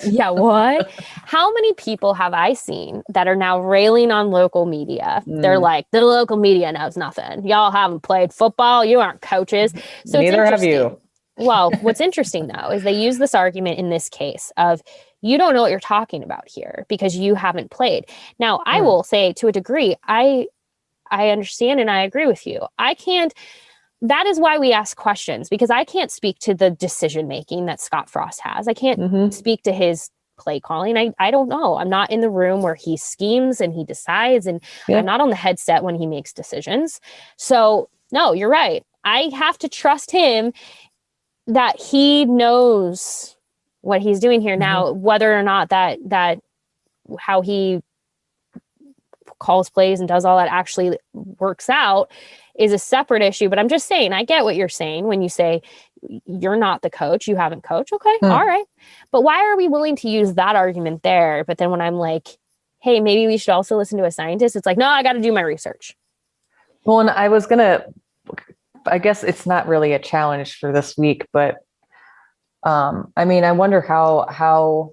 Yeah, what? How many people have I seen that are now railing on local media? They're like, the local media knows nothing. Y'all haven't played football. You aren't coaches. So neither have you. Well, what's interesting though, is they use this argument in this case of you don't know what you're talking about here because you haven't played. Now, I will say to a degree, I understand and I agree with you. That is why we ask questions, because I can't speak to the decision making that Scott Frost has. I can't speak to his play calling. I don't know. I'm not in the room where he schemes and he decides, and I'm not on the headset when he makes decisions. So no, you're right. I have to trust him that he knows what he's doing here. Now, whether or not that how he calls plays and does all that actually works out is a separate issue. But I'm just saying, I get what you're saying when you say you're not the coach, you haven't coached. Okay. All right. But why are we willing to use that argument there? But then when I'm like, hey, maybe we should also listen to a scientist, it's like, no, I got to do my research. Well, and I guess it's not really a challenge for this week, but I wonder how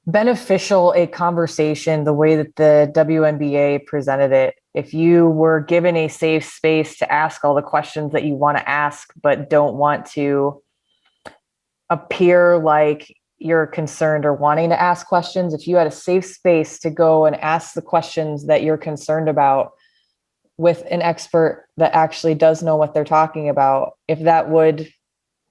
beneficial a conversation, the way that the WNBA presented it, if you were given a safe space to ask all the questions that you want to ask, but don't want to appear like you're concerned or wanting to ask questions, if you had a safe space to go and ask the questions that you're concerned about with an expert that actually does know what they're talking about, if that would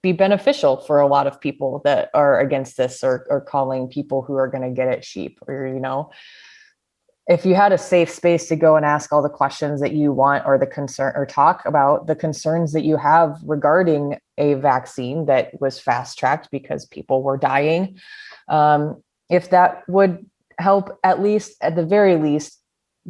be beneficial for a lot of people that are against this or calling people who are going to get it sheep, or, if you had a safe space to go and ask all the questions that you want or the concern or talk about the concerns that you have regarding a vaccine that was fast tracked because people were dying. If that would help, at the very least,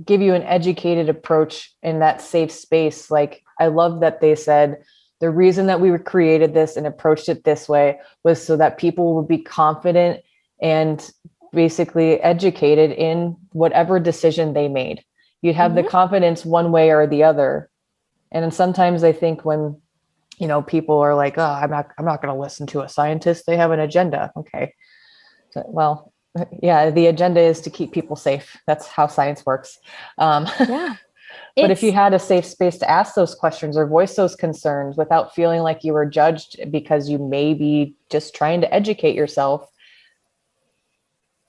give you an educated approach in that safe space. Like, I love that they said the reason that we created this and approached it this way was so that people would be confident and basically educated in whatever decision they made. You'd have the confidence one way or the other. And sometimes I think when people are like, oh, I'm not going to listen to a scientist. They have an agenda. Okay. Well, yeah, the agenda is to keep people safe. That's how science works. Yeah. But if you had a safe space to ask those questions or voice those concerns without feeling like you were judged because you may be just trying to educate yourself,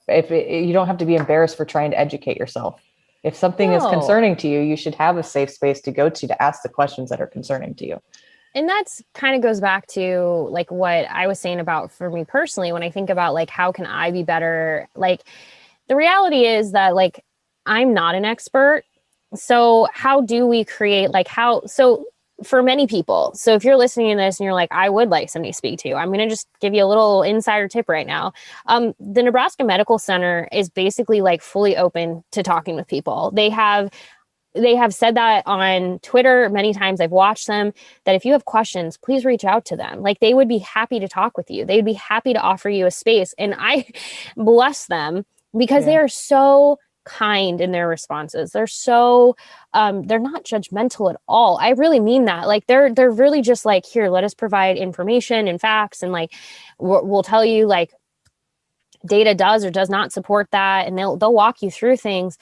you don't have to be embarrassed for trying to educate yourself. If something is concerning to you, you should have a safe space to go to ask the questions that are concerning to you. And that's kind of goes back to like what I was saying about for me personally, when I think about like, how can I be better? Like the reality is that like, I'm not an expert. So how do we create so for many people, so if you're listening to this and you're like, I would like somebody to speak to you, I'm going to just give you a little insider tip right now. The Nebraska Medical Center is basically like fully open to talking with people. They have said that on Twitter many times. I've watched them, that if you have questions, please reach out to them. Like they would be happy to talk with you. They'd be happy to offer you a space. And I bless them because they are so kind in their responses. They're so, they're not judgmental at all. I really mean that. Like they're really just like, here, let us provide information and facts. And like, we'll tell you like data does or does not support that. And they'll walk you through things.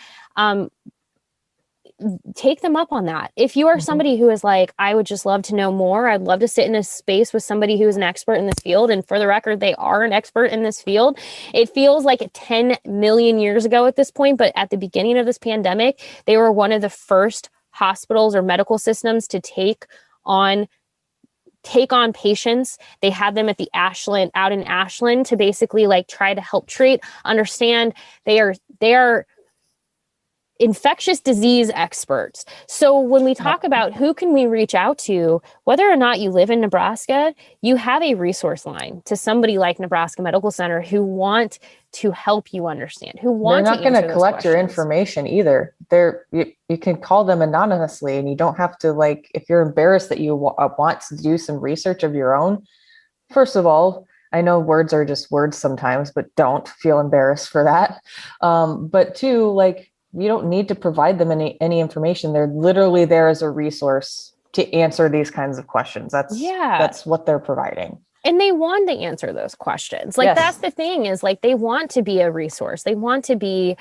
Take them up on that. If you are somebody who is like, I would just love to know more, I'd love to sit in a space with somebody who is an expert in this field. And for the record, they are an expert in this field. It feels like 10 million years ago at this point, but at the beginning of this pandemic, they were one of the first hospitals or medical systems to take on patients. They had them at the out in Ashland to basically like try to help treat, understand. They are infectious disease experts. So when we talk about who can we reach out to, whether or not you live in Nebraska, you have a resource line to somebody like Nebraska Medical Center who want to help you understand, who want They're not going to collect your information either. You can call them anonymously, and you don't have to, like, if you're embarrassed that you want to do some research of your own. First of all, I know words are just words sometimes, but don't feel embarrassed for that. But two, like, you don't need to provide them any information. They're literally there as a resource to answer these kinds of questions. That's what they're providing. And they want to answer those questions. Like, that's the thing, is like, they want to be a resource. They want to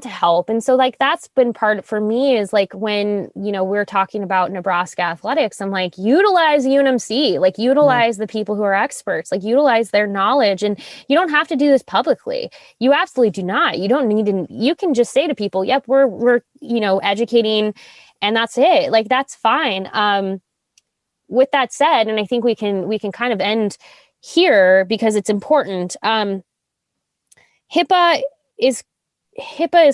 help. And so like, that's been part for me, is like, when, we're talking about Nebraska athletics, I'm like, utilize UNMC, like utilize the people who are experts, like utilize their knowledge. And you don't have to do this publicly. You absolutely do not. You don't need to, you can just say to people, yep, we're educating, and that's it. Like, that's fine. With that said, and I think we can kind of end here because it's important. HIPAA is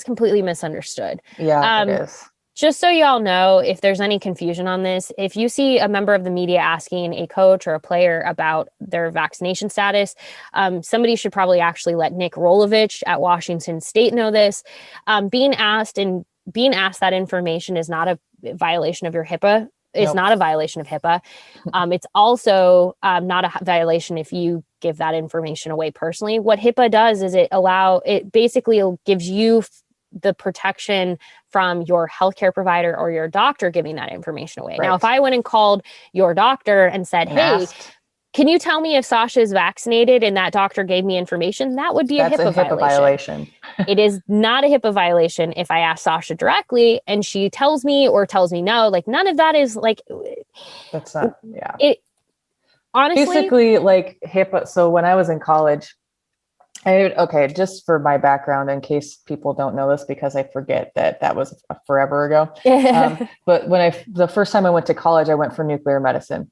completely misunderstood. Yeah, it is. Just so y'all know, if there's any confusion on this, if you see a member of the media asking a coach or a player about their vaccination status, somebody should probably actually let Nick Rolovich at Washington State know this. Being asked that information is not a violation of your HIPAA. It's not a violation of HIPAA. It's also not a violation if you give that information away personally. What HIPAA does is it basically gives you the protection from your healthcare provider or your doctor giving that information away. Right. Now, if I went and called your doctor and said, hey, can you tell me if Sausha is vaccinated, and that doctor gave me information, that would be a HIPAA violation. It is not a HIPAA violation if I ask Sausha directly and she tells me no. Like, none of that is like, that's not, yeah. It honestly, basically, like HIPAA. So when I was in college, just for my background, in case people don't know this, because I forget that was forever ago. But the first time I went to college, I went for nuclear medicine.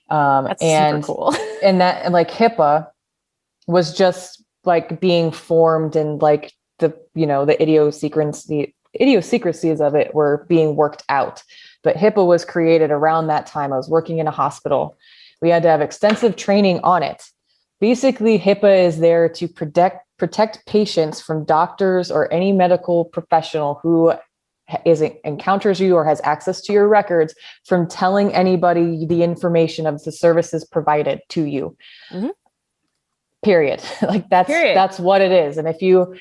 That's super cool. and like HIPAA was just like being formed, and like the idiosyncrasies of it were being worked out. But HIPAA was created around that time. I was working in a hospital. We had to have extensive training on it. Basically, HIPAA is there to protect patients from doctors or any medical professional who encounters you or has access to your records from telling anybody the information of the services provided to you. Period. Like that's what it is. And if you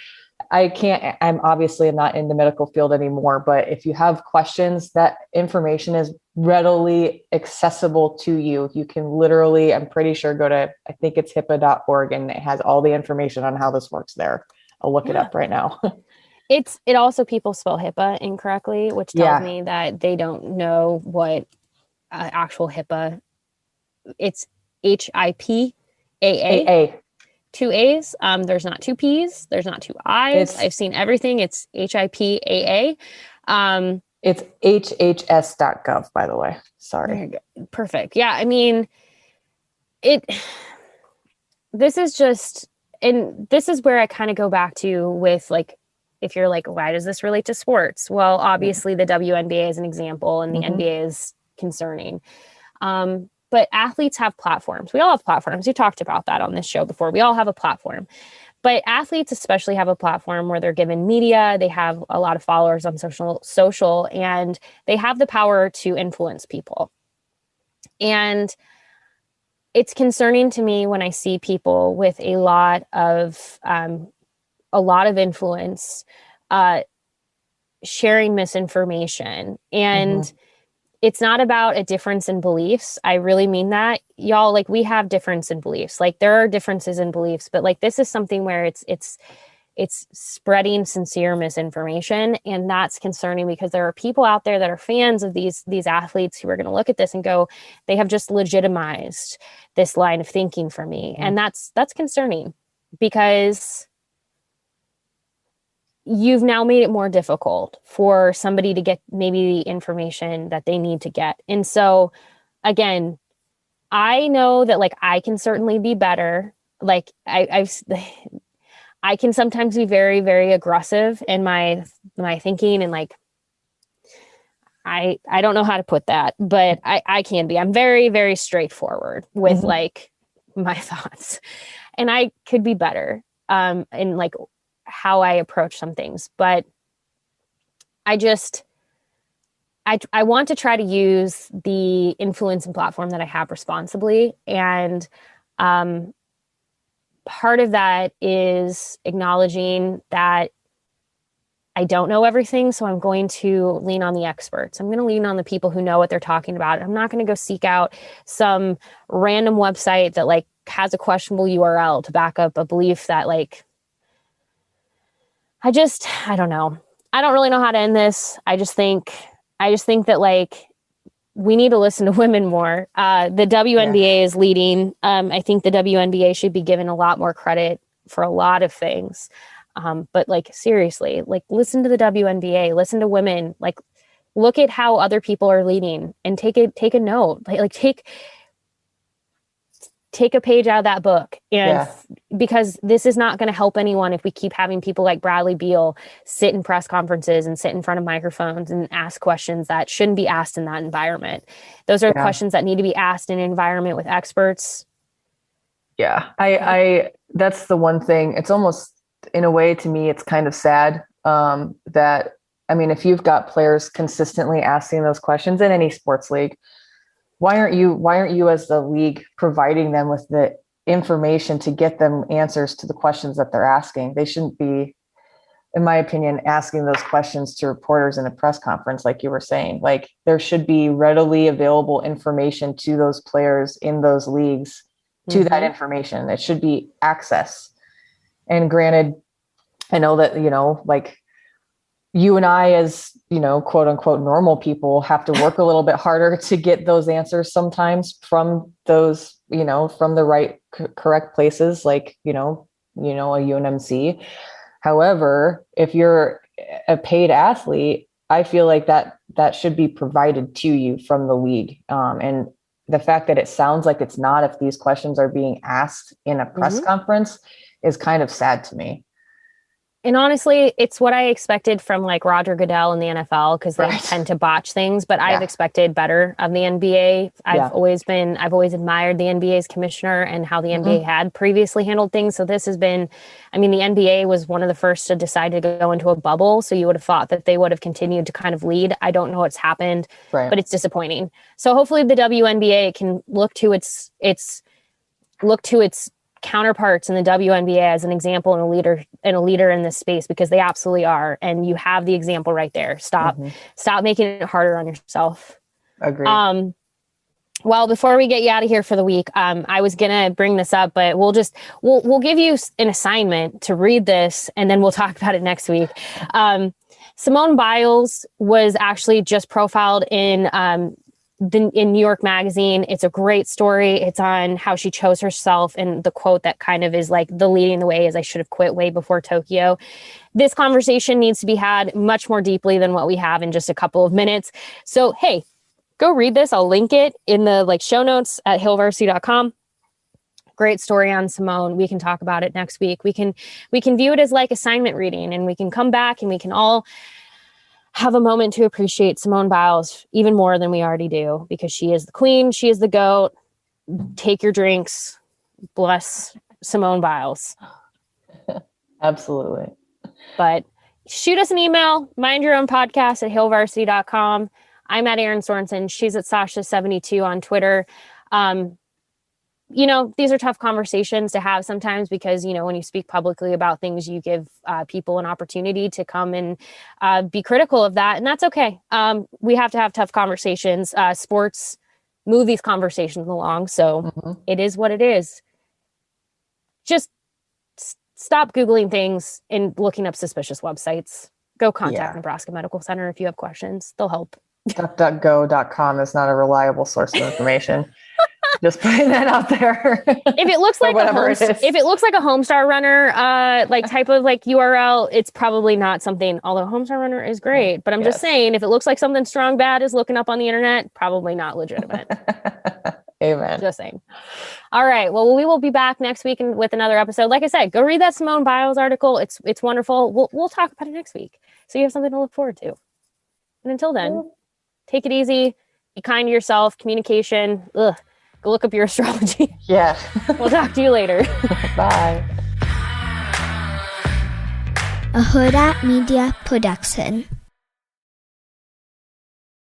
I can't, I'm obviously not in the medical field anymore, but if you have questions, that information is readily accessible to you. You can literally, I'm pretty sure, go to, I think it's HIPAA.org, and it has all the information on how this works there. I'll look it up right now. It also, people spell HIPAA incorrectly, which tells me that they don't know what actual HIPAA, it's HIPAA. AA. 2 A's. There's not 2 P's. There's not 2 I's. I've seen everything. It's HIPAA. It's hhs.gov, by the way. Sorry. Perfect. Yeah. I mean, this is just, and this is where I kind of go back to with like, if you're like, why does this relate to sports? Well, obviously the WNBA is an example, and the NBA is concerning. But athletes have platforms. We all have platforms. We talked about that on this show before. We all have a platform. But athletes especially have a platform where they're given media. They have a lot of followers on social, and they have the power to influence people. And it's concerning to me when I see people with a lot of influence sharing misinformation. And it's not about a difference in beliefs. I really mean that. Y'all, like, we have difference in beliefs. Like, there are differences in beliefs, but like, this is something where it's spreading sincere misinformation. And that's concerning, because there are people out there that are fans of these athletes who are going to look at this and go, they have just legitimized this line of thinking for me. And that's concerning, because you've now made it more difficult for somebody to get maybe the information that they need to get. And so, again, I know that like I can certainly be better. Like I can sometimes be very, very aggressive in my thinking, and like I don't know how to put that, but I can be. I'm very, very straightforward with like my thoughts, and I could be better in like how I approach some things. But I want to try to use the influence and platform that I have responsibly. And part of that is acknowledging that I don't know everything. So I'm going to lean on the experts. I'm going to lean on the people who know what they're talking about. I'm not going to go seek out some random website that like has a questionable URL to back up a belief that like, I don't know. I don't really know how to end this. I just think that like we need to listen to women more. The WNBA is leading. I think the WNBA should be given a lot more credit for a lot of things. But like, seriously, like, listen to the WNBA, listen to women, like, look at how other people are leading, and take a note, like take a page out of that book. And because this is not going to help anyone if we keep having people like Bradley Beal sit in press conferences and sit in front of microphones and ask questions that shouldn't be asked in that environment. Those are questions that need to be asked in an environment with experts. Yeah. I that's the one thing. It's almost, in a way, to me, it's kind of sad that, I mean, if you've got players consistently asking those questions in any sports league, why aren't you as the league providing them with the information to get them answers to the questions that they're asking? They shouldn't be, in my opinion, asking those questions to reporters in a press conference, like you were saying. Like, there should be readily available information to those players in those leagues, to that information. It should be access. And granted, I know that, like, you and I, as, quote unquote, normal people, have to work a little bit harder to get those answers sometimes from those, from the right, correct places, like, a UNMC. However, if you're a paid athlete, I feel like that should be provided to you from the league. And the fact that it sounds like it's not, if these questions are being asked in a press conference, is kind of sad to me. And honestly, it's what I expected from like Roger Goodell in the NFL, because they tend to botch things, but I've expected better of the NBA. I've always admired the NBA's commissioner and how the NBA had previously handled things. So this has been, I mean, the NBA was one of the first to decide to go into a bubble. So you would have thought that they would have continued to kind of lead. I don't know what's happened, but it's disappointing. So hopefully the WNBA can look to its counterparts in the WNBA as an example and a leader in this space, because they absolutely are. And you have the example right there. Stop making it harder on yourself. Agreed. Well, before we get you out of here for the week, I was going to bring this up, but we'll give you an assignment to read this, and then we'll talk about it next week. Simone Biles was actually just profiled in New York Magazine. It's a great story. It's on how she chose herself, and the quote that kind of is like the leading the way is, "I should have quit way before Tokyo." This conversation needs to be had much more deeply than what we have in just a couple of minutes. So, hey, go read this. I'll link it in the show notes at hillvarsity.com. Great story on Simone. We can talk about it next week. We can view it as like assignment reading, and we can come back and we can all have a moment to appreciate Simone Biles even more than we already do, because she is the queen. She is the GOAT. Take your drinks. Bless Simone Biles. Absolutely. But shoot us an email, mindyourownpodcast at hillvarsity.com. I'm at Erin Sorensen. She's at Sasha72 on Twitter. These are tough conversations to have sometimes, because, when you speak publicly about things, you give people an opportunity to come and be critical of that. And that's okay. We have to have tough conversations. Sports move these conversations along. So It is what it is. Just stop Googling things and looking up suspicious websites. Go contact Nebraska Medical Center if you have questions. They'll help. DuckDuckGo.com is not a reliable source of information. Just putting that out there. If it looks like a Homestar Runner type of URL, it's probably not something. Although Homestar Runner is great, but I'm just saying, if it looks like something Strong Bad is looking up on the internet, probably not legitimate. Amen. Just saying. All right. Well, we will be back next week with another episode. Like I said, go read that Simone Biles article. It's wonderful. We'll talk about it next week, so you have something to look forward to. And until then, take it easy. Be kind to yourself. Communication. Go look up your astrology. Yeah. We'll talk to you later. Bye. A Hurrdat Media Production.